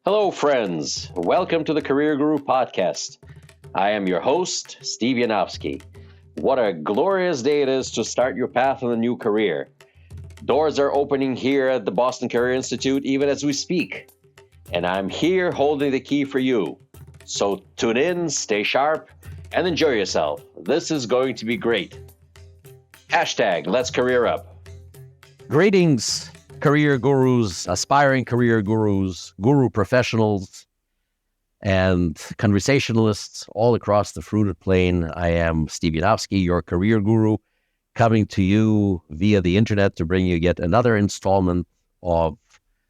Hello, friends. Welcome to the Career Guru podcast. I am your host, Steve Yanovsky. What a glorious day it is to start your path in a new career. Doors are opening here at the Boston Career Institute even as we speak. And I'm here holding the key for you. So tune in, stay sharp, and enjoy yourself. This is going to be great. Hashtag Let's Career Up. Greetings, career gurus, aspiring career gurus, guru professionals, and conversationalists all across the fruited plain. I am Steve Yanovsky, your career guru, coming to you via the internet to bring you yet another installment of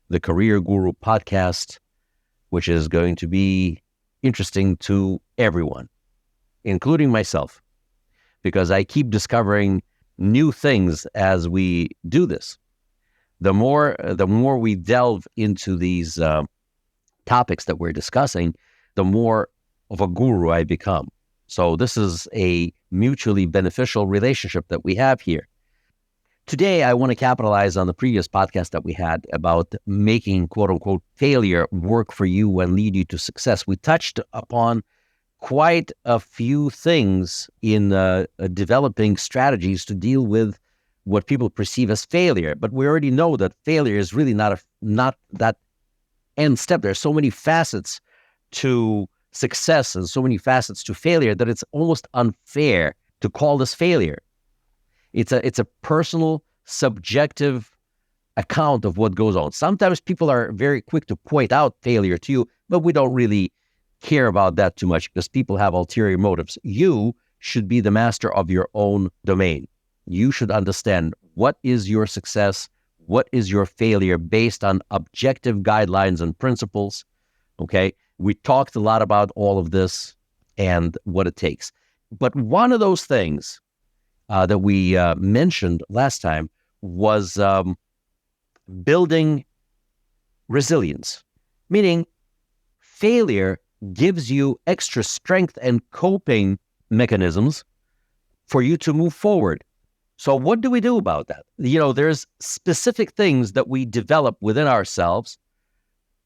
the Career Guru podcast, which is going to be interesting to everyone, including myself, because I keep discovering new things as we do this. The more we delve into these topics that we're discussing, the more of a guru I become. So this is a mutually beneficial relationship that we have here. Today, I want to capitalize on the previous podcast that we had about making quote unquote failure work for you and lead you to success. We touched upon quite a few things in developing strategies to deal with what people perceive as failure. But we already know that failure is really not that end step. There's so many facets to success and so many facets to failure that it's almost unfair to call this failure. It's a personal, subjective account of what goes on. Sometimes people are very quick to point out failure to you, but we don't really care about that too much because people have ulterior motives. You should be the master of your own domain. You should understand what is your success, what is your failure based on objective guidelines and principles. Okay, we talked a lot about all of this and what it takes. But one of those things that we mentioned last time was building resilience, meaning failure gives you extra strength and coping mechanisms for you to move forward. So what do we do about that? There's specific things that we develop within ourselves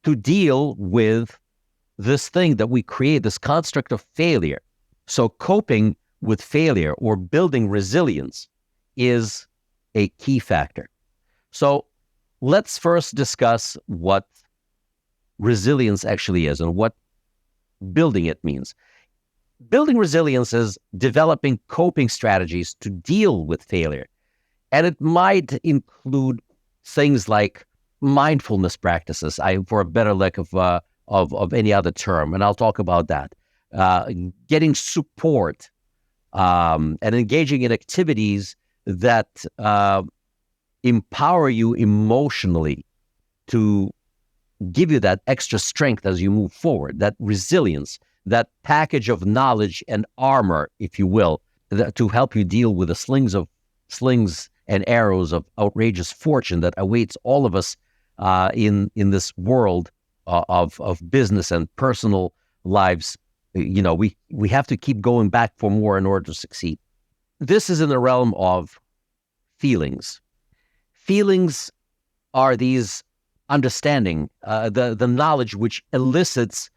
to deal with this thing that we create, this construct of failure. So coping with failure or building resilience is a key factor. So let's first discuss what resilience actually is and what building it means. Building resilience is developing coping strategies to deal with failure. And it might include things like mindfulness practices, for a better lack of any other term, and I'll talk about that. Getting support and engaging in activities that empower you emotionally to give you that extra strength as you move forward, that resilience, that package of knowledge and armor, if you will, to help you deal with the slings and arrows of outrageous fortune that awaits all of us in this world of business and personal lives. We have to keep going back for more in order to succeed. This is in the realm of feelings. Feelings are these understanding, the knowledge which elicits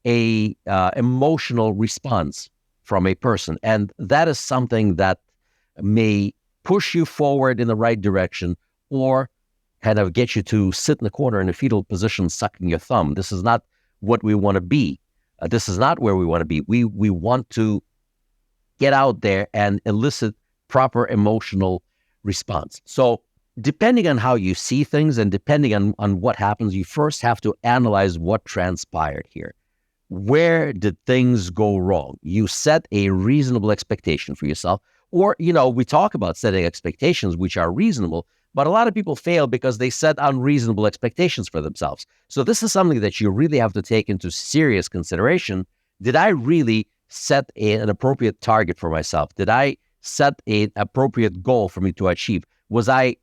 a emotional response from a person. And that is something that may push you forward in the right direction or kind of get you to sit in the corner in a fetal position, sucking your thumb. This is not what we want to be. This is not where we want to be. We want to get out there and elicit proper emotional response. So depending on how you see things and depending on what happens, you first have to analyze what transpired here. Where did things go wrong? You set a reasonable expectation for yourself. Or, we talk about setting expectations which are reasonable, but a lot of people fail because they set unreasonable expectations for themselves. So this is something that you really have to take into serious consideration. Did I really set an appropriate target for myself? Did I set an appropriate goal for me to achieve? Was I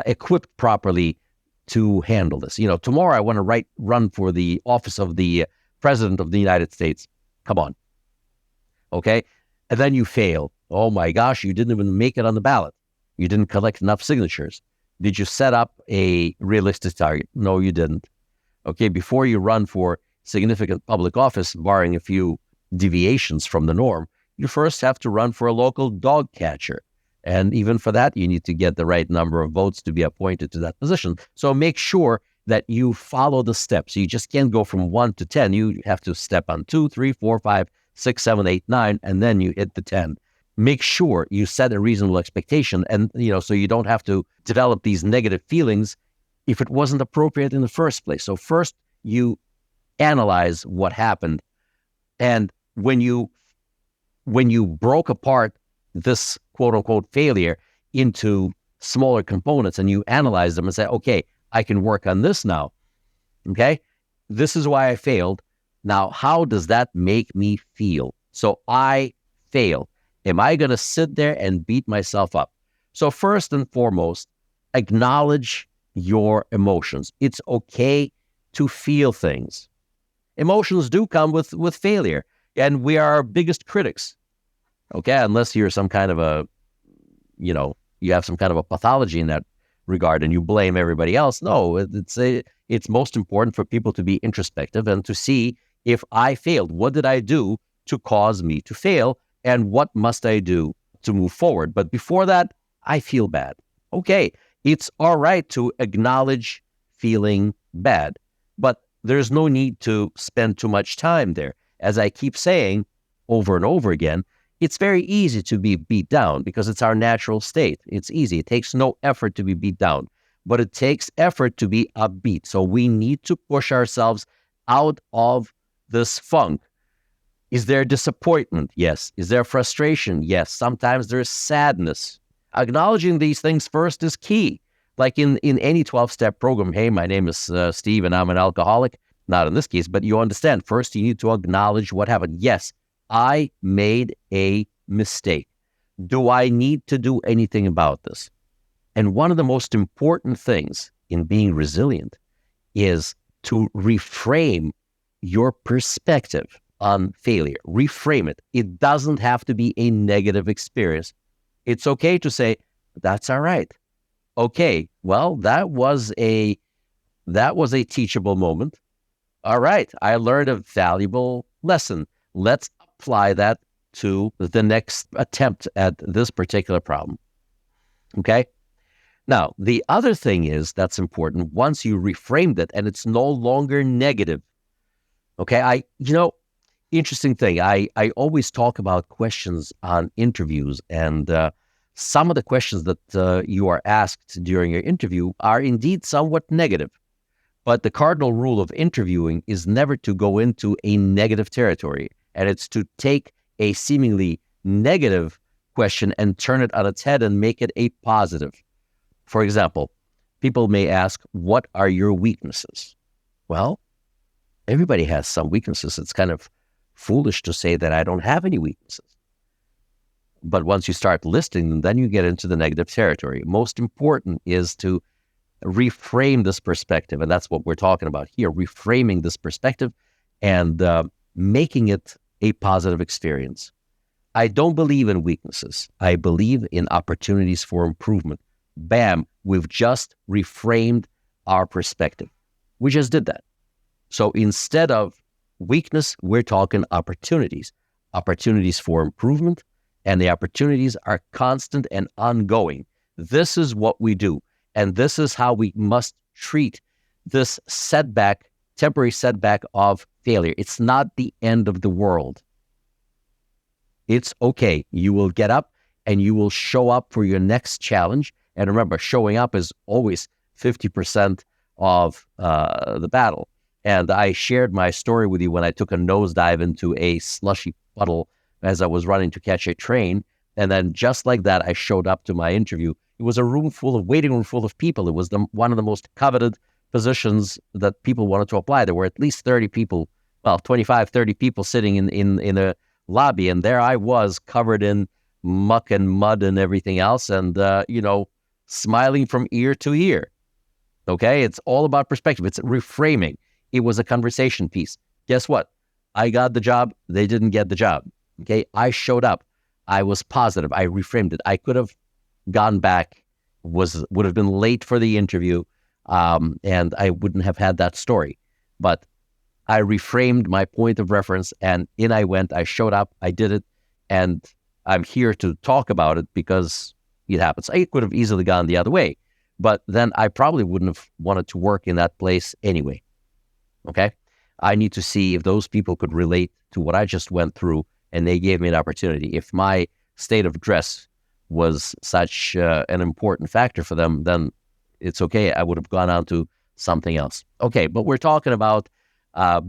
equipped properly to handle this? Tomorrow I want to run for the office of the President of the United States. Come on. Okay? And then you fail. Oh my gosh, you didn't even make it on the ballot. You didn't collect enough signatures. Did you set up a realistic target? No, you didn't. Okay, before you run for significant public office, barring a few deviations from the norm, you first have to run for a local dog catcher. And even for that, you need to get the right number of votes to be appointed to that position. So make sure that you follow the steps. You just can't go from 1 to 10. You have to step on 2, 3, 4, 5, 6, 7, 8, 9, and then you hit the 10. Make sure you set a reasonable expectation, and so you don't have to develop these negative feelings if it wasn't appropriate in the first place. So first you analyze what happened, and when you broke apart this quote unquote failure into smaller components and you analyze them and say, okay, I can work on this now. Okay, this is why I failed. Now, how does that make me feel? So I failed. Am I going to sit there and beat myself up? So first and foremost, acknowledge your emotions. It's okay to feel things. Emotions do come with failure, and we are our biggest critics. Okay, unless you're some kind of a, you have some kind of a pathology in that regard and you blame everybody else. No, it's most important for people to be introspective and to see, if I failed, what did I do to cause me to fail, and what must I do to move forward? But before that, I feel bad. Okay, it's all right to acknowledge feeling bad, but there's no need to spend too much time there. As I keep saying over and over again, it's very easy to be beat down because it's our natural state. It's easy. It takes no effort to be beat down, but it takes effort to be upbeat. So we need to push ourselves out of this funk. Is there disappointment? Yes. Is there frustration? Yes. Sometimes there's sadness. Acknowledging these things first is key. Like in any 12-step program, hey, my name is Steve and I'm an alcoholic. Not in this case, but you understand. First, you need to acknowledge what happened. Yes, I made a mistake. Do I need to do anything about this? And one of the most important things in being resilient is to reframe your perspective on failure. Reframe it. It doesn't have to be a negative experience. It's okay to say, that's all right. Okay, well, that was a teachable moment. All right, I learned a valuable lesson. Let's apply that to the next attempt at this particular problem. Okay? Now, the other thing is that's important, once you reframed it and it's no longer negative. Okay, interesting thing, I always talk about questions on interviews, and some of the questions that you are asked during your interview are indeed somewhat negative. But the cardinal rule of interviewing is never to go into a negative territory, and it's to take a seemingly negative question and turn it on its head and make it a positive. For example, people may ask, what are your weaknesses? Well, everybody has some weaknesses. It's kind of foolish to say that I don't have any weaknesses. But once you start listing them, then you get into the negative territory. Most important is to reframe this perspective, and that's what we're talking about here, reframing this perspective and making it a positive experience. I don't believe in weaknesses. I believe in opportunities for improvement. Bam, we've just reframed our perspective. We just did that. So instead of weakness, we're talking opportunities for improvement, and the opportunities are constant and ongoing. This is what we do. And this is how we must treat this setback, temporary setback of failure. It's not the end of the world. It's okay. You will get up and you will show up for your next challenge. And remember, showing up is always 50% of the battle. And I shared my story with you when I took a nosedive into a slushy puddle as I was running to catch a train. And then just like that, I showed up to my interview. It was a waiting room full of people. It was one of the most coveted positions that people wanted to apply. There were at least 30 people, 25, 30 people sitting in a lobby. And there I was, covered in muck and mud and everything else. And, smiling from ear to ear. Okay. It's all about perspective. It's reframing. It was a conversation piece. Guess what? I got the job. They didn't get the job. Okay. I showed up. I was positive. I reframed it. I could have gone back, would have been late for the interview, and I wouldn't have had that story. But I reframed my point of reference, and in I went. I showed up, I did it, and I'm here to talk about it because it happens. I could have easily gone the other way, but then I probably wouldn't have wanted to work in that place anyway. Okay? I need to see if those people could relate to what I just went through, and they gave me an opportunity. If my state of dress was such an important factor for them, then it's okay. I would have gone on to something else. Okay, but we're talking about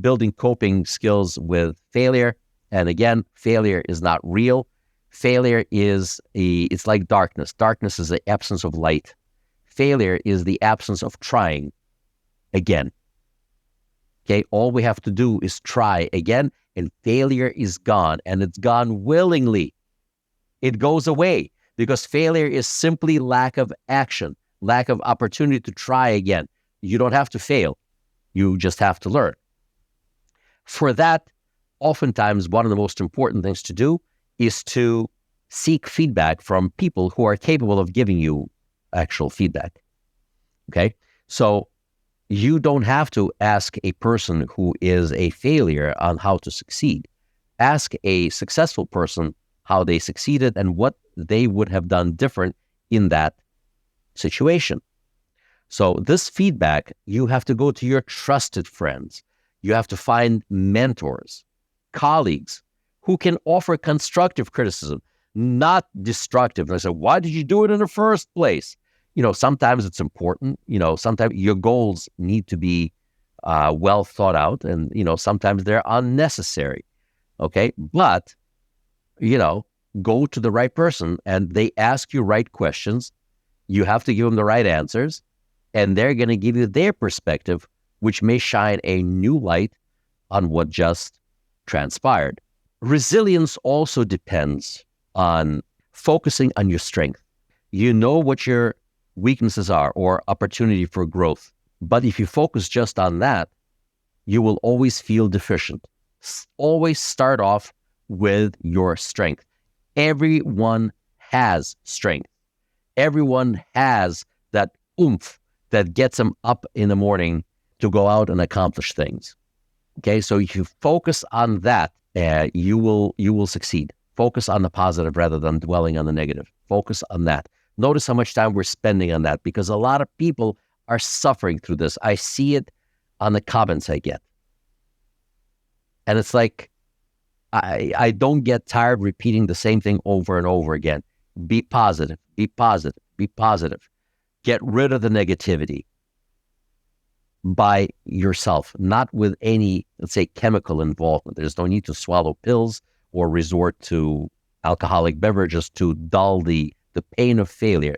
building coping skills with failure. And again, failure is not real. Failure is it's like darkness. Darkness is the absence of light. Failure is the absence of trying again. Okay, all we have to do is try again, and failure is gone, and it's gone willingly. It goes away because failure is simply lack of action, lack of opportunity to try again. You don't have to fail. You just have to learn. For that, oftentimes, one of the most important things to do is to seek feedback from people who are capable of giving you actual feedback. Okay? So you don't have to ask a person who is a failure on how to succeed. Ask a successful person how they succeeded and what they would have done different in that situation. So this feedback, you have to go to your trusted friends. You have to find mentors, colleagues who can offer constructive criticism, not destructive. And I say, why did you do it in the first place? Sometimes it's important. Sometimes your goals need to be well thought out, and, sometimes they're unnecessary. Okay. But, go to the right person and they ask you right questions. You have to give them the right answers, and they're going to give you their perspective, which may shine a new light on what just transpired. Resilience also depends on focusing on your strength. You know what your weaknesses are or opportunity for growth. But if you focus just on that, you will always feel deficient. Always start off with your strength. Everyone has strength. Everyone has that oomph that gets them up in the morning to go out and accomplish things. Okay, so if you focus on that, you will succeed. Focus on the positive rather than dwelling on the negative. Focus on that. Notice how much time we're spending on that, because a lot of people are suffering through this. I see it on the comments I get. And it's like, I don't get tired repeating the same thing over and over again. Be positive, be positive, be positive. Get rid of the negativity by yourself, not with any, let's say, chemical involvement. There's no need to swallow pills or resort to alcoholic beverages to dull the pain of failure.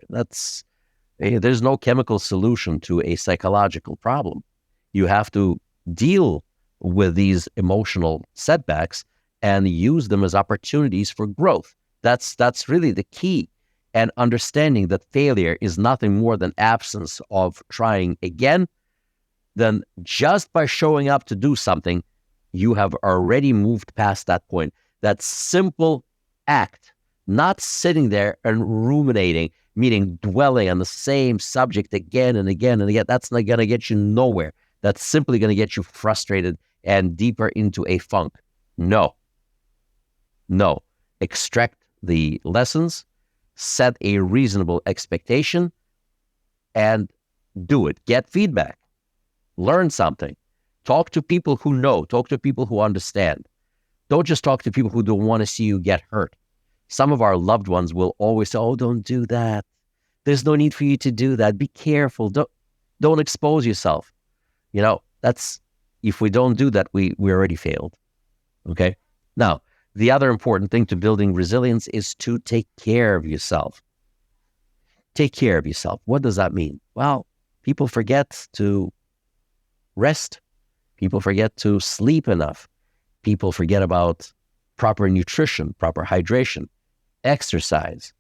There's no chemical solution to a psychological problem. You have to deal with these emotional setbacks and use them as opportunities for growth. That's really the key. And understanding that failure is nothing more than absence of trying again, then just by showing up to do something, you have already moved past that point. That simple act, not sitting there and ruminating, meaning dwelling on the same subject again and again and again, that's not going to get you nowhere. That's simply going to get you frustrated and deeper into a funk. No. Extract the lessons, set a reasonable expectation, and do it. Get feedback. Learn something. Talk to people who know. Talk to people who understand. Don't just talk to people who don't want to see you get hurt. Some of our loved ones will always say, oh, don't do that. There's no need for you to do that. Be careful. Don't expose yourself. If we don't do that, we already failed. Okay? Now, the other important thing to building resilience is to take care of yourself. Take care of yourself. What does that mean? Well, people forget to rest. People forget to sleep enough. People forget about proper nutrition, proper hydration, exercise.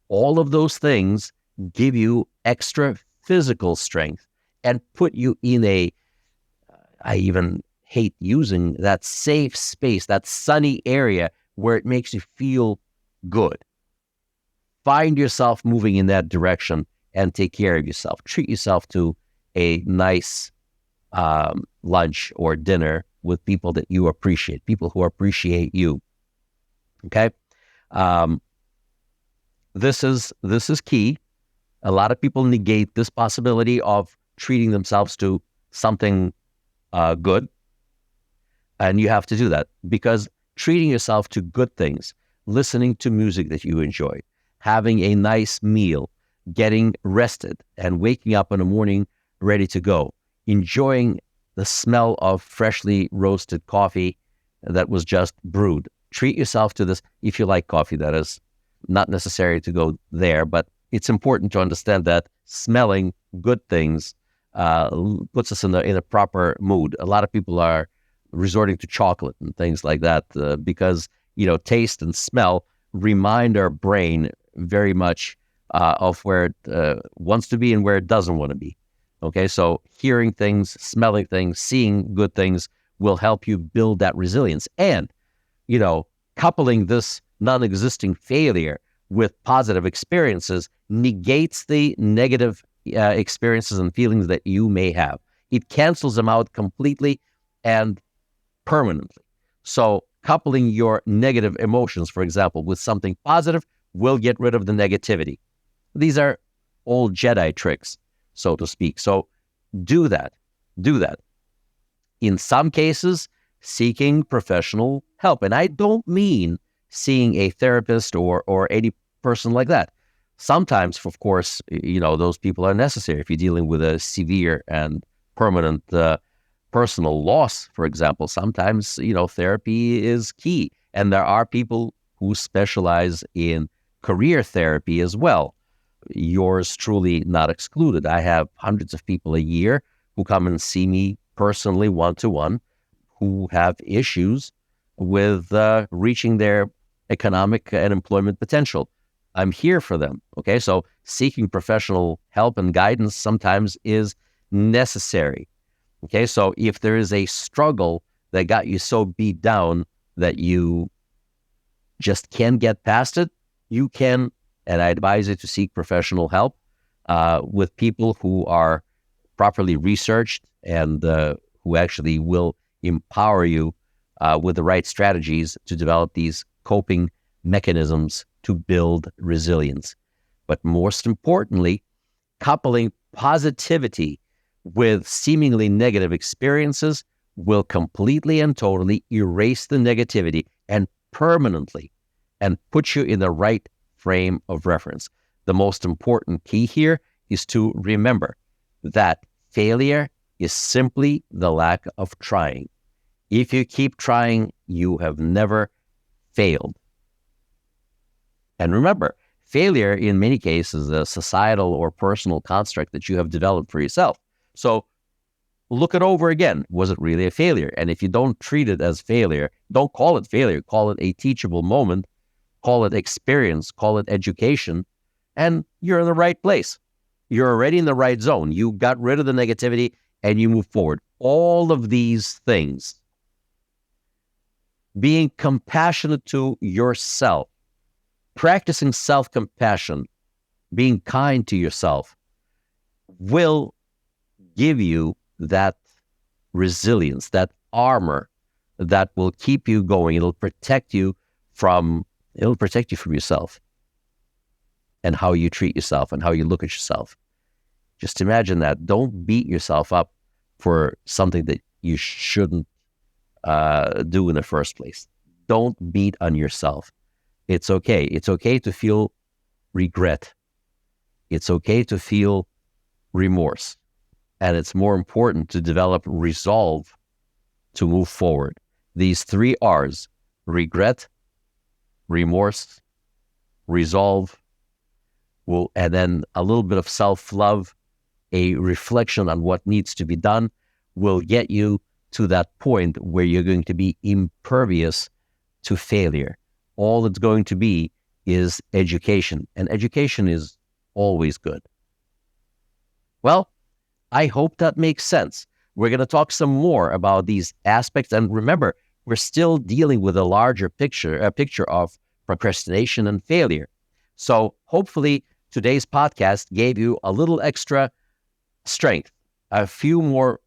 All of those things give you extra physical strength and put you in I even hate using that safe space, that sunny area where it makes you feel good. Find yourself moving in that direction and take care of yourself. Treat yourself to a nice lunch or dinner with people that you appreciate, people who appreciate you. Okay, um, this is key. A lot of people negate this possibility of treating themselves to something good, and you have to do that because treating yourself to good things, listening to music that you enjoy, having a nice meal, getting rested, and waking up in the morning ready to go, enjoying the smell of freshly roasted coffee that was just brewed. Treat yourself to this if you like coffee, that is. Not necessary to go there, but it's important to understand that smelling good things puts us in a proper mood. A lot of people are resorting to chocolate and things like that because taste and smell remind our brain very much of where it wants to be and where it doesn't want to be. Okay, so hearing things, smelling things, seeing good things will help you build that resilience. And coupling this non-existing failure with positive experiences negates the negative experiences and feelings that you may have. It cancels them out completely and permanently. So coupling your negative emotions, for example, with something positive will get rid of the negativity. These are old Jedi tricks, so to speak. So do that. Do that. In some cases, seeking professional help. And I don't mean seeing a therapist or any person like that. Sometimes, of course, those people are necessary if you're dealing with a severe and permanent personal loss, for example. Sometimes, therapy is key. And there are people who specialize in career therapy as well. Yours truly not excluded. I have hundreds of people a year who come and see me personally, one-to-one, who have issues with reaching their economic and employment potential. I'm here for them. Okay, so seeking professional help and guidance sometimes is necessary. Okay, so if there is a struggle that got you so beat down that you just can't get past it, you can, and I advise you to seek professional help with people who are properly researched and who actually will empower you with the right strategies to develop these coping mechanisms to build resilience. But most importantly, coupling positivity with seemingly negative experiences will completely and totally erase the negativity and permanently and put you in the right frame of reference. The most important key here is to remember that failure is simply the lack of trying. If you keep trying, you have never failed. And remember, failure in many cases is a societal or personal construct that you have developed for yourself. So look it over again. Was it really a failure? And if you don't treat it as failure, don't call it failure. Call it a teachable moment. Call it experience. Call it education. And you're in the right place. You're already in the right zone. You got rid of the negativity and you move forward. All of these things, being compassionate to yourself, practicing self-compassion, being kind to yourself, will give you that resilience, that armor that will keep you going. It'll protect you from yourself and how you treat yourself and how you look at yourself. Just imagine that. Don't beat yourself up for something that you shouldn't do in the first place. Don't beat on yourself. It's okay. It's okay to feel regret. It's okay to feel remorse. And it's more important to develop resolve to move forward. These 3 R's, regret, remorse, resolve, and then a little bit of self-love, a reflection on what needs to be done, will get you to that point where you're going to be impervious to failure. All it's going to be is education, and education is always good. Well, I hope that makes sense. We're going to talk some more about these aspects, and remember, we're still dealing with a larger picture of procrastination and failure. So hopefully today's podcast gave you a little extra strength, a few more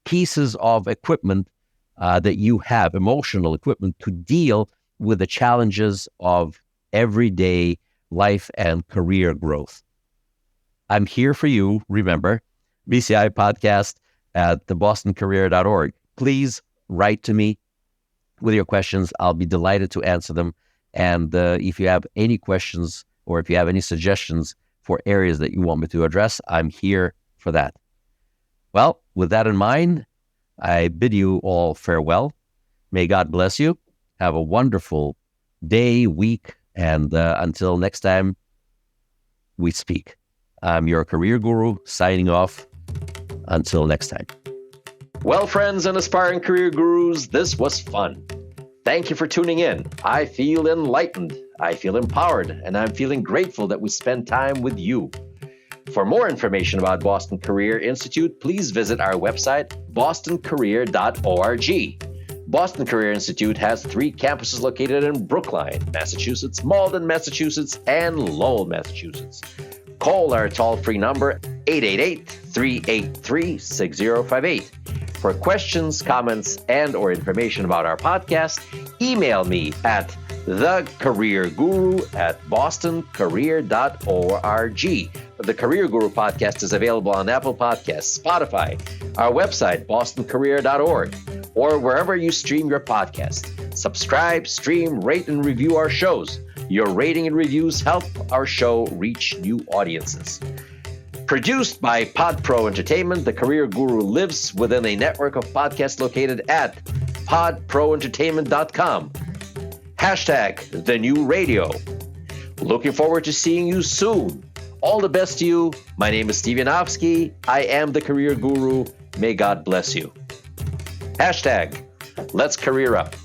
pieces of equipment that you have, emotional equipment, to deal with the challenges of everyday life and career growth. I'm here for you. Remember, BCI podcast at thebostoncareer.org. Please write to me with your questions. I'll be delighted to answer them. And if you have any questions or if you have any suggestions for areas that you want me to address, I'm here for that. Well, with that in mind, I bid you all farewell. May God bless you. Have a wonderful day, week, and until next time we speak. I'm your career guru signing off. Until next time. Well, friends and aspiring career gurus, this was fun. Thank you for tuning in. I feel enlightened, I feel empowered, and I'm feeling grateful that we spent time with you. For more information about Boston Career Institute, please visit our website, bostoncareer.org. Boston Career Institute has 3 campuses located in Brookline, Massachusetts, Malden, Massachusetts, and Lowell, Massachusetts. Call our toll-free number, 888-383-6058. For questions, comments, and or information about our podcast, email me at thecareerguru@bostoncareer.org. The Career Guru podcast is available on Apple Podcasts, Spotify, our website, bostoncareer.org, or wherever you stream your podcast. Subscribe, stream, rate, and review our shows. Your rating and reviews help our show reach new audiences. Produced by PodPro Entertainment, The Career Guru lives within a network of podcasts located at podproentertainment.com. # The New Radio. Looking forward to seeing you soon. All the best to you. My name is Steve Yanovsky. I am the Career Guru. May God bless you. # Let's Career Up.